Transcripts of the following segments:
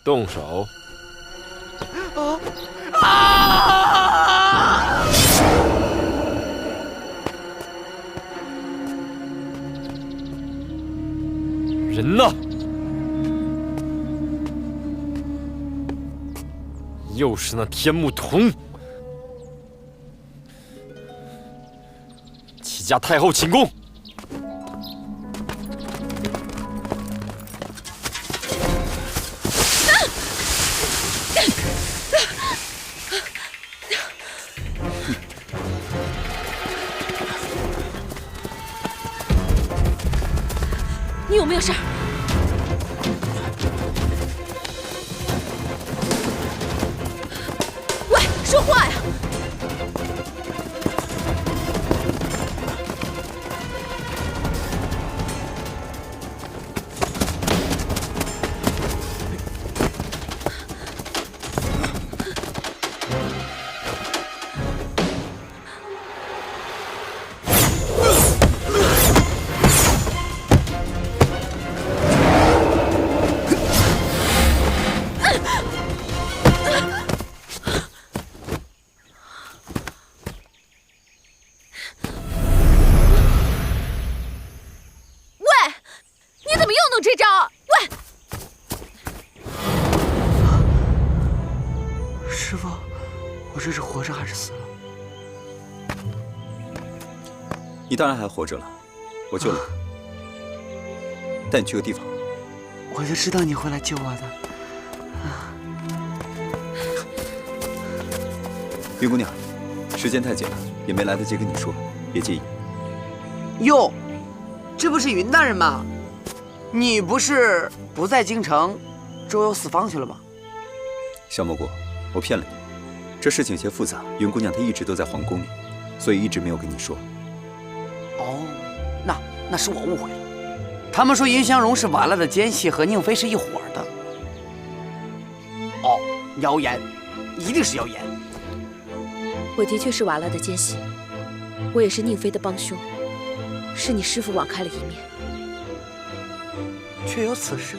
动手！人呢？又是那天目童！启家太后请功。 你有没有事儿？喂，说话呀！这招，喂！师傅，我这是活着还是死了？你当然还活着了，我救了你，带你去个地方。我就知道你会来救我的。云姑娘，时间太紧了，也没来得及跟你说，别介意。哟，这不是云大人吗？ 你不是不在京城，周游四方去了吗？小蘑菇，我骗了你。这事情些复杂，云姑娘她一直都在皇宫里，所以一直没有跟你说。哦，那是我误会了。他们说云香容是瓦剌的奸细，和宁妃是一伙的。哦，谣言，一定是谣言。我的确是瓦剌的奸细，我也是宁妃的帮凶，是你师父网开了一面。 确有此事，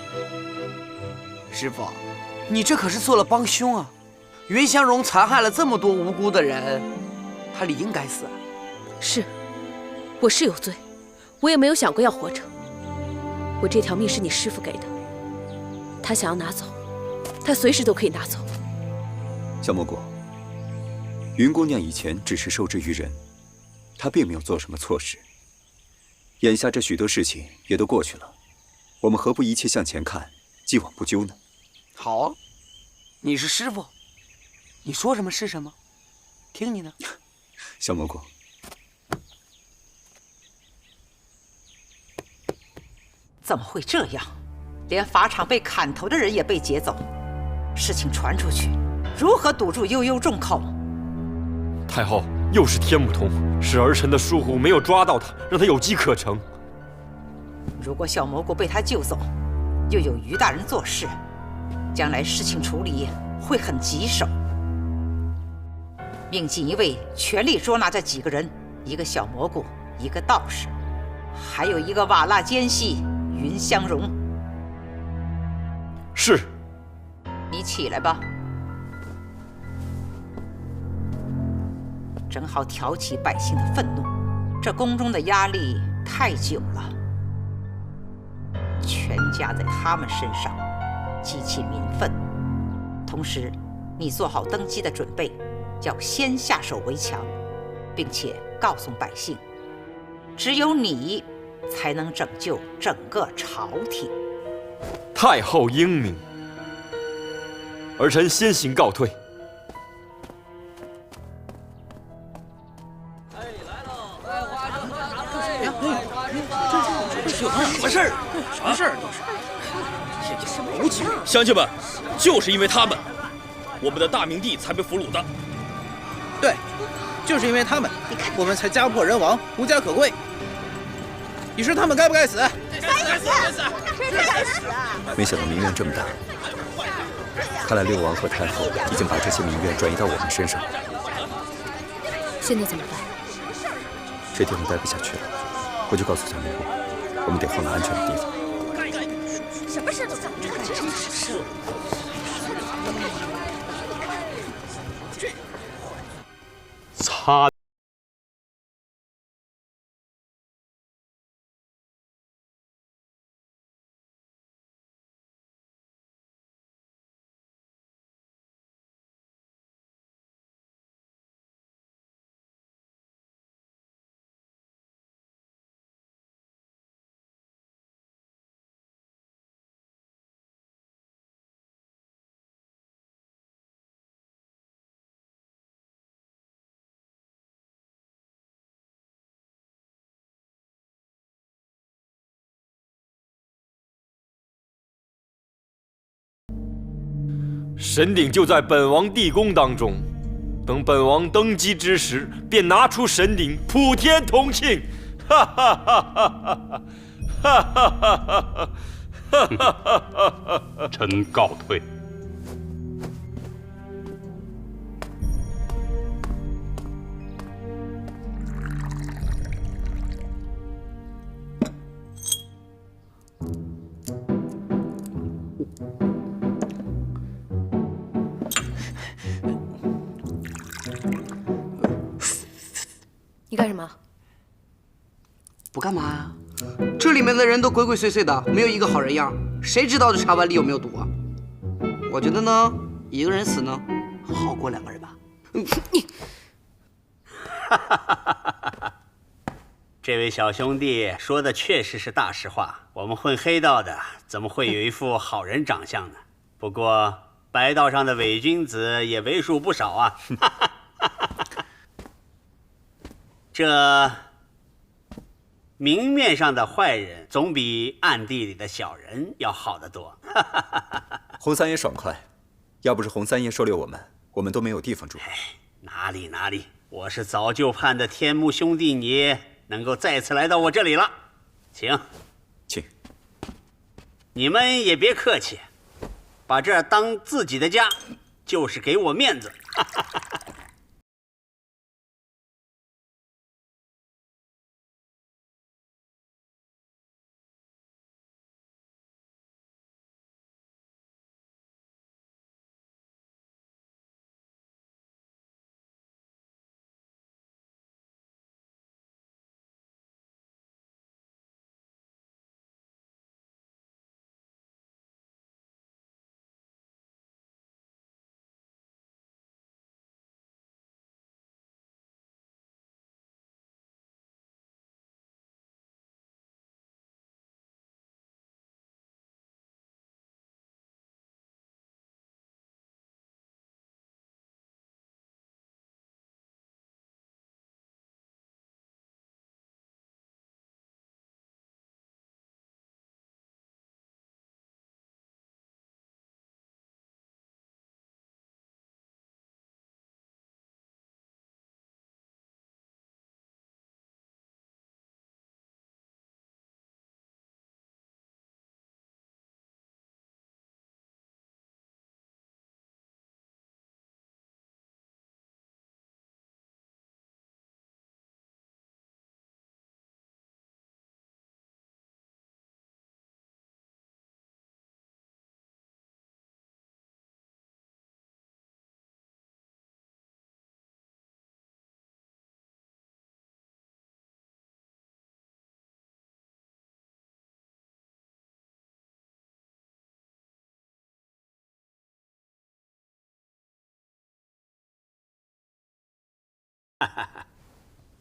师傅，你这可是做了帮凶啊！云香容残害了这么多无辜的人，她理应该死啊！是，我是有罪，我也没有想过要活着。我这条命是你师父给的，他想要拿走，他随时都可以拿走。小蘑菇，云姑娘以前只是受制于人，她并没有做什么错事。眼下这许多事情也都过去了。 我们何不一切向前看，既往不咎呢？好啊，你是师傅，你说什么是什么，听你的。小蘑菇，怎么会这样？连法场被砍头的人也被劫走，事情传出去，如何堵住悠悠众口？太后，又是天目童，是儿臣的疏忽，没有抓到他，让他有机可乘。 如果小蘑菇被他救走，又有于大人做事，将来事情处理会很棘手。命锦衣卫全力捉拿这几个人，一个小蘑菇，一个道士，还有一个瓦剌奸细云香容。是。你起来吧，正好挑起百姓的愤怒。这宫中的压力太久了。 全加在他们身上，激起民愤。同时，你做好登基的准备，要先下手为强，并且告诉百姓，只有你才能拯救整个朝廷。太后英明，儿臣先行告退。什么事儿？什么事儿？都是什么无情！乡亲们，就是因为他们，我们的大明帝才被俘虏的。对，就是因为他们，我们才家破人亡，无家可归。你说他们该不该死？该死！谁该死啊！没想到民怨这么大，看来六王和太后已经把这些民怨转移到我们身上。现在怎么办？这地方待不下去了，回去告诉小蘑菇，我们得换个安全的地方。什么事都干不成，真是。擦！神鼎就在本王地宫当中，等本王登基之时，便拿出神鼎，普天同庆！哈哈哈哈哈哈哈哈！臣告退。你干什么？不干嘛呀？这里面的人都鬼鬼祟祟的，没有一个好人样，谁知道这茶碗里有没有毒啊？我觉得呢，一个人死呢，好过2个人吧。你，这位小兄弟说的确实是大实话。我们混黑道的怎么会有一副好人长相呢？不过白道上的伪君子也为数不少啊。这明面上的坏人总比暗地里的小人要好得多。洪三爷爽快，要不是洪三爷收留我们，我们都没有地方住。哪里，我是早就盼的天目兄弟你能够再次来到我这里了，请。你们也别客气，把这儿当自己的家，就是给我面子。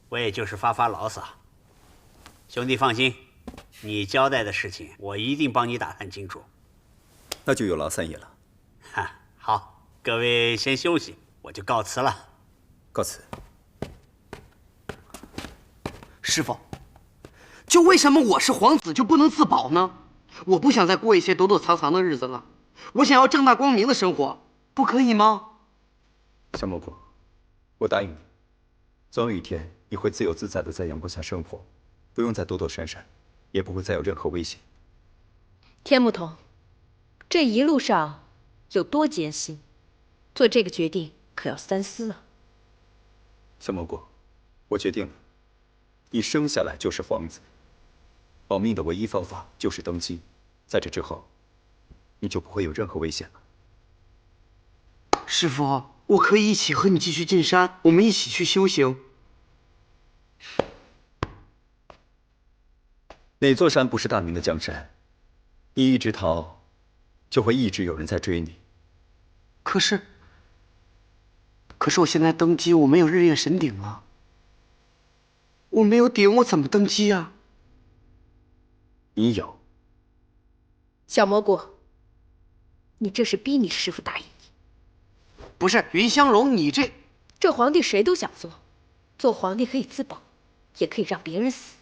我也就是发发牢骚。兄弟放心，你交代的事情我一定帮你打探清楚。那就有劳三爷了。好，各位先休息，我就告辞了。告辞。师傅，就为什么我是皇子就不能自保呢？我不想再过一些躲躲藏藏的日子了，我想要正大光明的生活，不可以吗？小蘑菇，我答应你，总有一天你会自由自在的在阳光下生活，不用再躲躲闪闪，也不会再有任何危险。天木童，这一路上有多艰辛，做这个决定可要三思啊。小蘑菇，我决定了，你生下来就是皇子，保命的唯一方法就是登基，在这之后你就不会有任何危险了。师傅，我可以一起和你继续进山，我们一起去修行。哪座山不是大明的江山？你一直逃，就会一直有人在追你。可是我现在登基，我没有日月神鼎啊！我没有鼎，我怎么登基啊？你有。小蘑菇，你这是逼你师傅答应你。不是云香容，你这皇帝谁都想做，做皇帝可以自保，也可以让别人死。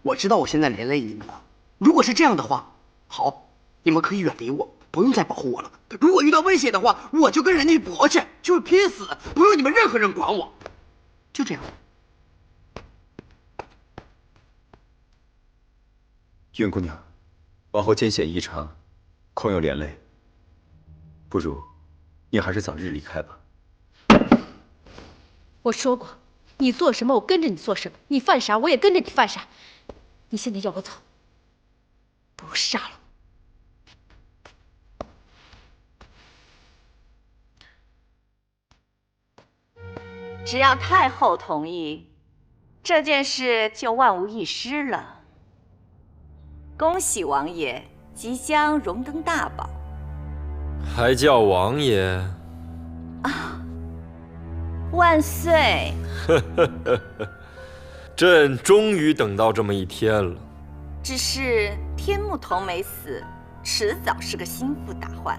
我知道我现在连累你们了。如果是这样的话，好，你们可以远离我，不用再保护我了。如果遇到威胁的话，我就跟人家去搏去，就是拼死，不用你们任何人管我。就这样。云姑娘，往后艰险异常，恐有连累，不如你还是早日离开吧。我说过，你做什么我跟着你做什么，你犯傻我也跟着你犯傻。你现在要我走，不如杀了我。只要太后同意，这件事就万无一失了。恭喜王爷即将荣登大宝。还叫王爷？啊！万岁！朕终于等到这么一天了。只是天目童没死，迟早是个心腹大患。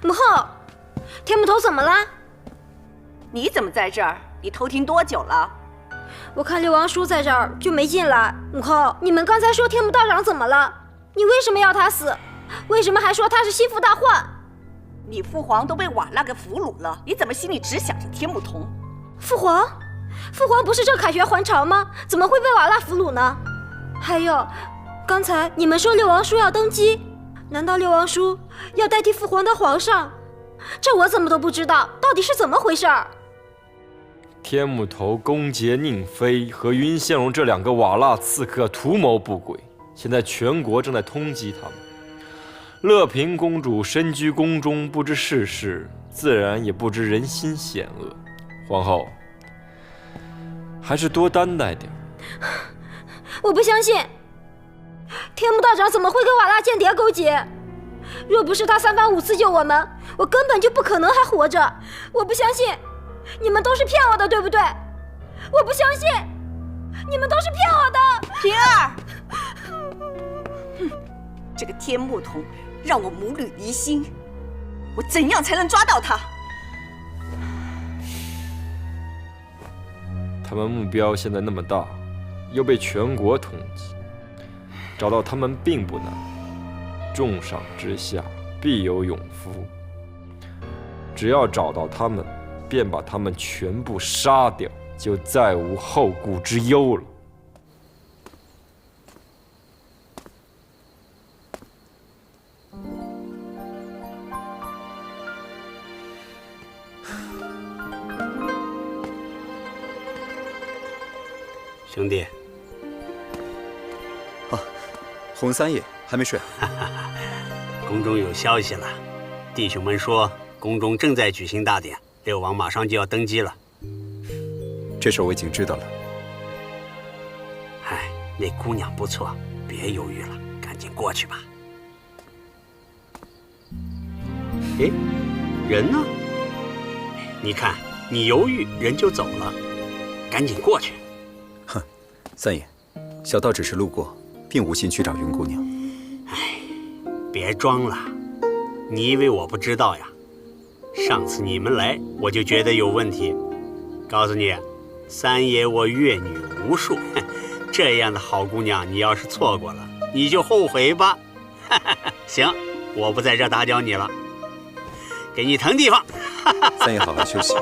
母后，天目童怎么了？你怎么在这儿？你偷听多久了？我看六王叔在这儿就没进来。母后，你们刚才说天目道长怎么了？你为什么要他死？为什么还说他是心腹大患？你父皇都被瓦剌给俘虏了，你怎么心里只想着天目童？父皇？父皇不是正凯旋还朝吗？怎么会被瓦剌俘虏呢？还有，刚才你们说六王叔要登基，难道六王叔要代替父皇当皇上？这我怎么都不知道，到底是怎么回事儿？天目头攻劫宁妃和云仙容这2个瓦剌刺客图谋不轨，现在全国正在通缉他们。乐平公主身居宫中，不知世事，自然也不知人心险恶。皇后，还是多担待点。我不相信，天目道长怎么会跟瓦剌间谍勾结？若不是他3番5次救我们，我根本就不可能还活着。我不相信，你们都是骗我的，对不对？我不相信，你们都是骗我的。平儿，这个天目童让我母女离心，我怎样才能抓到他？他们目标现在那么大，又被全国通缉，找到他们并不难。重赏之下必有勇夫，只要找到他们，便把他们全部杀掉，就再无后顾之忧了。兄弟，洪三爷还没睡？宫中有消息了，弟兄们说宫中正在举行大典，六王马上就要登基了。这事我已经知道了。哎，那姑娘不错，别犹豫了，赶紧过去吧。哎，人呢？你看，你犹豫，人就走了，赶紧过去。哼，三爷，小道只是路过，并无心去找云姑娘。哎，别装了，你以为我不知道呀？上次你们来，我就觉得有问题。告诉你，三爷我阅女无数，这样的好姑娘，你要是错过了，你就后悔吧。行，我不在这打搅你了，给你腾地方。三爷好好休息。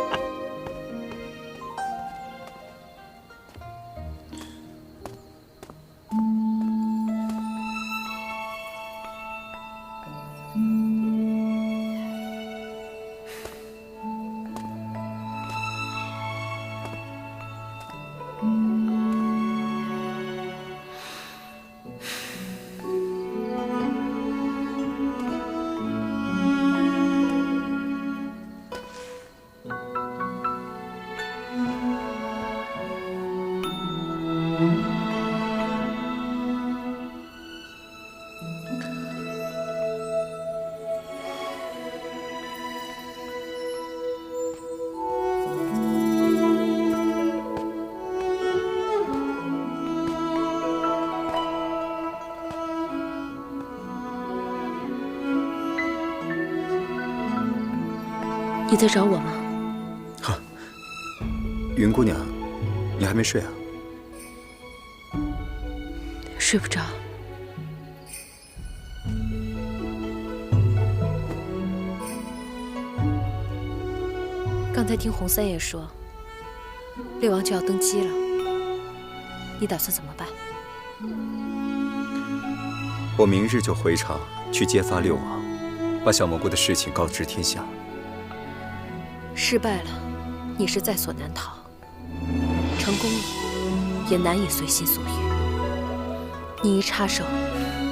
你在找我吗？云姑娘，你还没睡啊？睡不着。刚才听洪三爷说，六王就要登基了，你打算怎么办？我明日就回朝去揭发六王，把小蘑菇的事情告知天下。失败了，你是在所难逃；成功了，也难以随心所欲。你一插手，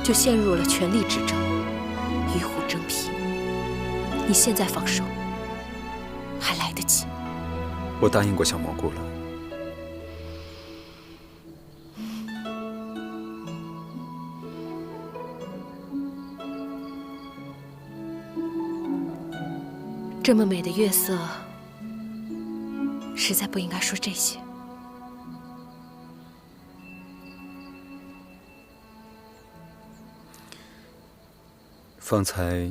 就陷入了权力之争，与虎争皮。你现在放手，还来得及。我答应过小蘑菇了。这么美的月色，实在不应该说这些。方才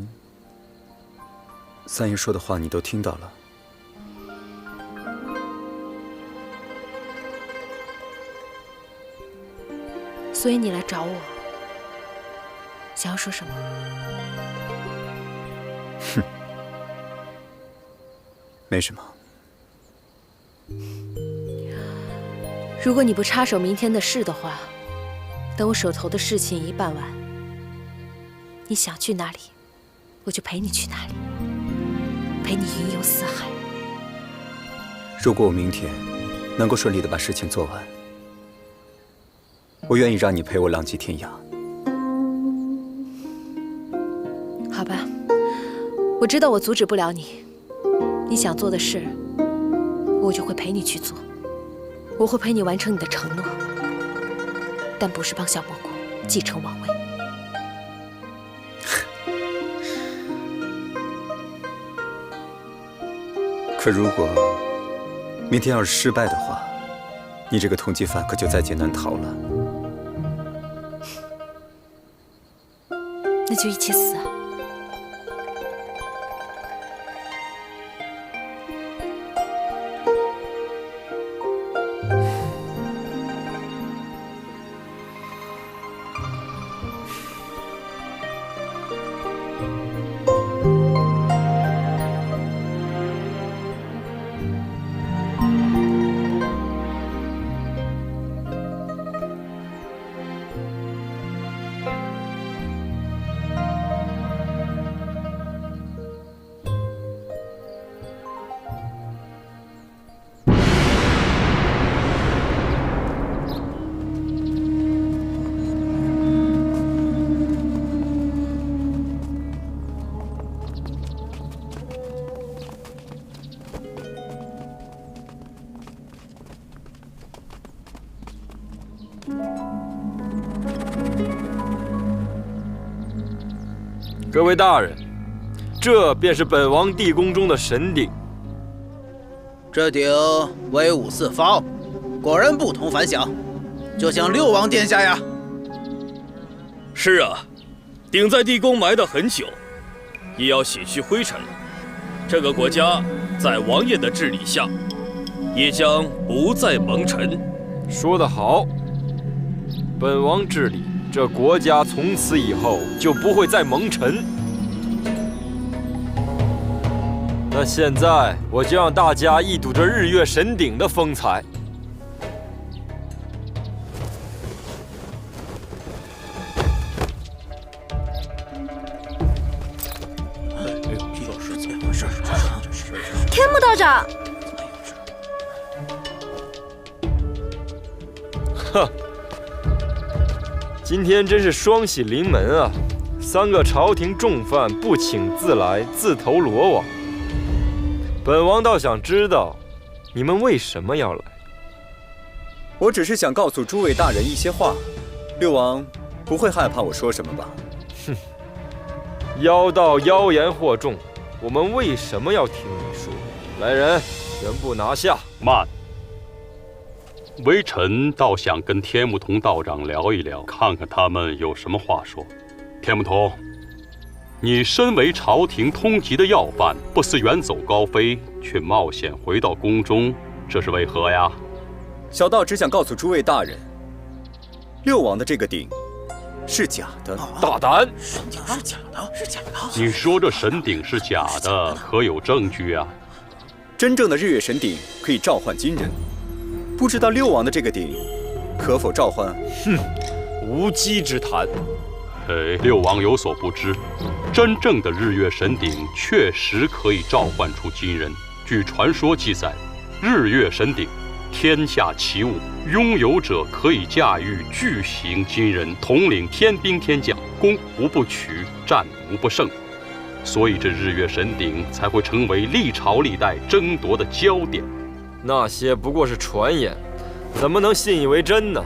三爷说的话，你都听到了。所以你来找我，想要说什么？哼。没什么。如果你不插手明天的事的话，等我手头的事情一办完，你想去哪里，我就陪你去哪里，陪你云游四海。如果我明天能够顺利地把事情做完，我愿意让你陪我浪迹天涯。好吧，我知道我阻止不了你。你想做的事，我就会陪你去做。我会陪你完成你的承诺，但不是帮小蘑菇继承王位。可如果明天要是失败的话，你这个通缉犯可就在劫难逃了。那就一起死啊！各位大人，这便是本王地宫中的神鼎。这鼎威武四方，果然不同凡响，就像六王殿下呀。是啊，鼎在地宫埋得很久，也要洗去灰尘。这个国家在王爷的治理下，也将不再蒙尘。说得好，本王治理这国家，从此以后就不会再蒙尘。那现在我就让大家一睹这日月神鼎的风采。天幕道长，哼，今天真是双喜临门啊！3个朝廷重犯不请自来，自投罗网。本王倒想知道，你们为什么要来？我只是想告诉诸位大人一些话，六王不会害怕我说什么吧？哼，妖道妖言惑众，我们为什么要听你说？来人，全部拿下！慢。微臣倒想跟天目童道长聊一聊，看看他们有什么话说。天目童，你身为朝廷通缉的要犯，不思远走高飞，却冒险回到宫中，这是为何呀？小道只想告诉诸位大人，六王的这个鼎是假的。大胆！神鼎是假的，是假的。你说这神鼎是假的，可有证据啊？真正的日月神鼎可以召唤金人，不知道六王的这个鼎可否召唤？哼，无稽之谈。六王有所不知，真正的日月神鼎确实可以召唤出金人。据传说记载，日月神鼎天下奇物，拥有者可以驾驭巨型金人，统领天兵天将，攻无不取，战无不胜。所以这日月神鼎才会成为历朝历代争夺的焦点。那些不过是传言，怎么能信以为真呢？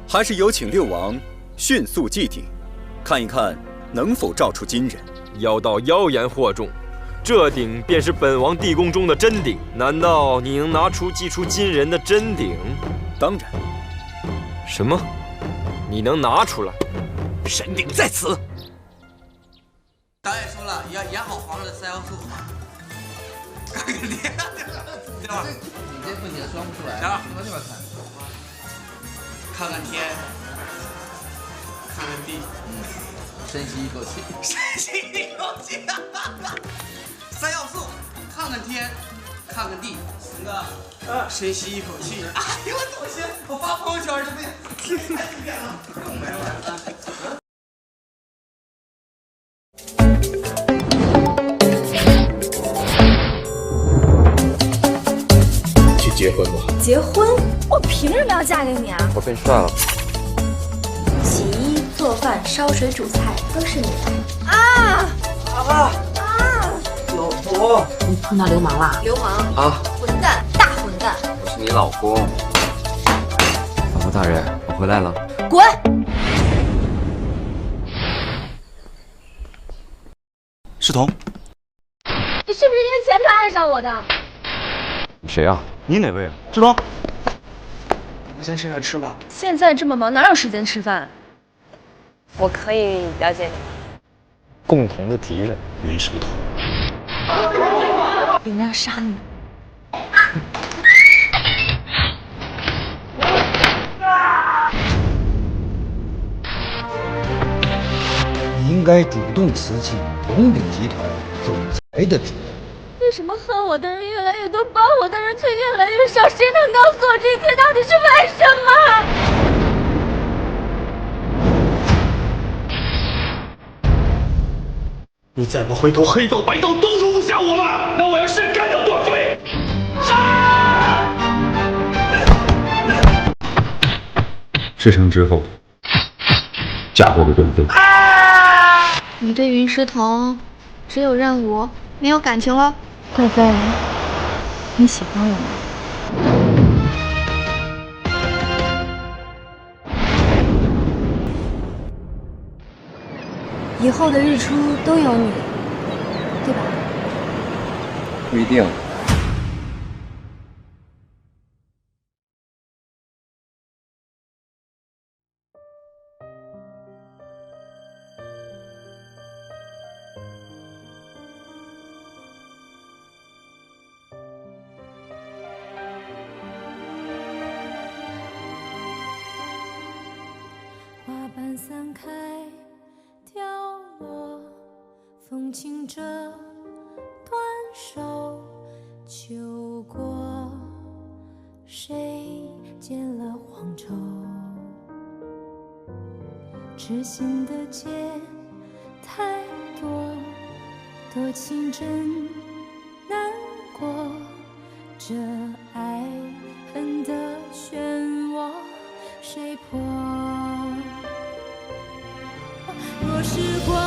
还是有请六王迅速祭鼎，看一看能否召出金人。妖道妖言惑众，这鼎便是本王地宫中的真鼎。难道你能拿出祭出金人的真鼎？当然。什么？你能拿出来？神鼎在此。导演说了，要演好皇上的3要素。看个脸，对吧？你这不行，装不出来。等会儿，往这边看。看看天，看看地，深吸一口气，深吸一口气。3要素，看看天，看看地。四个，深吸一口气。哎呦我走心，我发朋友圈就被太经典了，更没了。结婚吧？结婚？我凭什么要嫁给你啊？我变帅了。洗衣、做饭、烧水、煮菜都是你的。啊！啊！老婆，你碰到流氓了？流氓啊！混蛋，大混蛋！我是你老公。老婆大人，我回来了。滚！世彤，你是不是因为钱才爱上我的？你谁啊？你哪位啊？志东，我们先吃点吃吧。现在这么忙，哪有时间吃饭？我可以了解你。共同的敌人云石头。有人要杀你。你应该主动辞去红鼎集团总裁的职务。为什么恨我的人越来越多，帮我的人却越来越少？谁能告诉我这些到底是为什么？你再不回头，黑道白道都容不下我们。那我要是干掉多少罪？杀！事成之后，嫁祸的准备。你对云石童只有任务，没有感情了？贵妃，你喜欢我吗？以后的日出都有你，对吧？不一定。花瓣散开，掉落，风轻折断手。秋过，谁剪了黄绸？痴心的结太多，多情真难过。这爱恨的漩涡，谁破？若是过